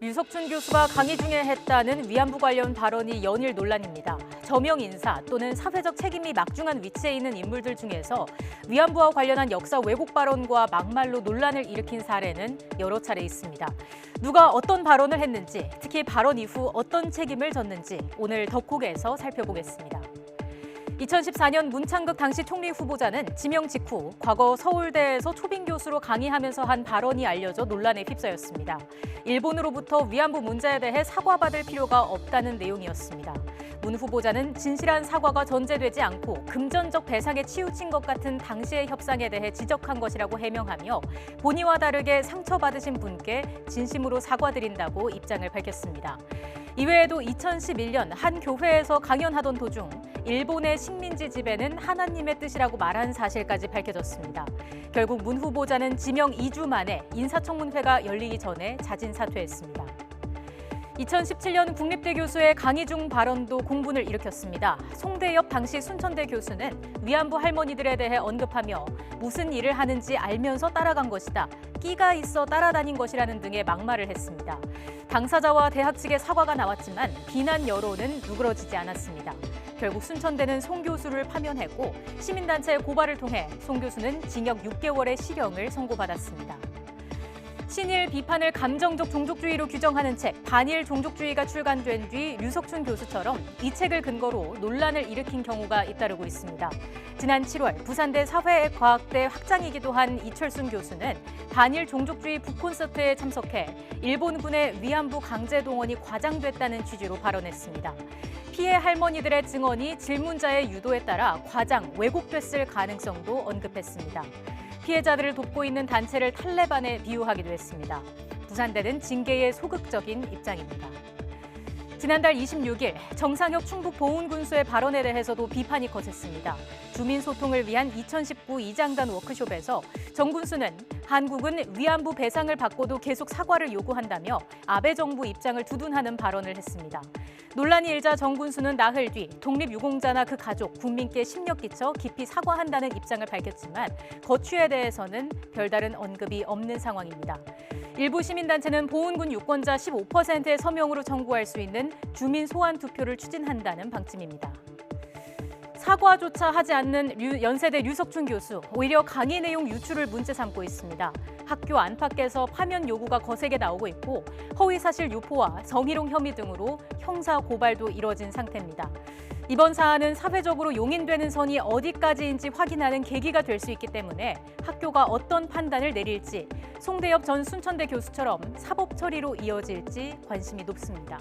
류석춘 교수가 강의 중에 했다는 위안부 관련 발언이 연일 논란입니다. 저명 인사 또는 사회적 책임이 막중한 위치에 있는 인물들 중에서 위안부와 관련한 역사 왜곡 발언과 막말로 논란을 일으킨 사례는 여러 차례 있습니다. 누가 어떤 발언을 했는지, 특히 발언 이후 어떤 책임을 졌는지 오늘 덕후에서 살펴보겠습니다. 2014년 문창극 당시 총리 후보자는 지명 직후 과거 서울대에서 초빙 교수로 강의하면서 한 발언이 알려져 논란에 휩싸였습니다. 일본으로부터 위안부 문제에 대해 사과받을 필요가 없다는 내용이었습니다. 문 후보자는 진실한 사과가 전제되지 않고 금전적 배상에 치우친 것 같은 당시의 협상에 대해 지적한 것이라고 해명하며 본의와 다르게 상처받으신 분께 진심으로 사과드린다고 입장을 밝혔습니다. 이외에도 2011년 한 교회에서 강연하던 도중 일본의 식민지 지배는 하나님의 뜻이라고 말한 사실까지 밝혀졌습니다. 결국 문 후보자는 지명 2주 만에 인사청문회가 열리기 전에 자진 사퇴했습니다. 2017년 국립대 교수의 강의 중 발언도 공분을 일으켰습니다. 송대엽 당시 순천대 교수는 위안부 할머니들에 대해 언급하며 무슨 일을 하는지 알면서 따라간 것이다. 끼가 있어 따라다닌 것이라는 등의 막말을 했습니다. 당사자와 대학 측의 사과가 나왔지만 비난 여론은 누그러지지 않았습니다. 결국 순천대는 송 교수를 파면했고 시민단체의 고발을 통해 송 교수는 징역 6개월의 실형을 선고받았습니다. 친일 비판을 감정적 종족주의로 규정하는 책 반일 종족주의가 출간된 뒤 류석춘 교수처럼 이 책을 근거로 논란을 일으킨 경우가 잇따르고 있습니다. 지난 7월 부산대 사회과학대 학장이기도 한 이철순 교수는 반일 종족주의 북콘서트에 참석해 일본군의 위안부 강제동원이 과장됐다는 취지로 발언했습니다. 피해 할머니들의 증언이 질문자의 유도에 따라 과장, 왜곡됐을 가능성도 언급했습니다. 피해자들을 돕고 있는 단체를 탈레반에 비유하기도 했습니다. 부산대는 징계에 소극적인 입장입니다. 지난달 26일 정상혁 충북 보훈군수의 발언에 대해서도 비판이 거셌습니다. 주민소통을 위한 2019 이장단 워크숍에서 정 군수는 한국은 위안부 배상을 받고도 계속 사과를 요구한다며 아베 정부 입장을 두둔하는 발언을 했습니다. 논란이 일자 정 군수는 나흘 뒤 독립유공자나 그 가족, 국민께 심력 끼쳐 깊이 사과한다는 입장을 밝혔지만 거취에 대해서는 별다른 언급이 없는 상황입니다. 일부 시민단체는 보훈군 유권자 15%의 서명으로 청구할 수 있는 주민 소환 투표를 추진한다는 방침입니다. 사과조차 하지 않는 연세대 류석춘 교수, 오히려 강의 내용 유출을 문제 삼고 있습니다. 학교 안팎에서 파면 요구가 거세게 나오고 있고 허위사실 유포와 성희롱 혐의 등으로 형사 고발도 이뤄진 상태입니다. 이번 사안은 사회적으로 용인되는 선이 어디까지인지 확인하는 계기가 될 수 있기 때문에 학교가 어떤 판단을 내릴지 송대엽 전 순천대 교수처럼 사법 처리로 이어질지 관심이 높습니다.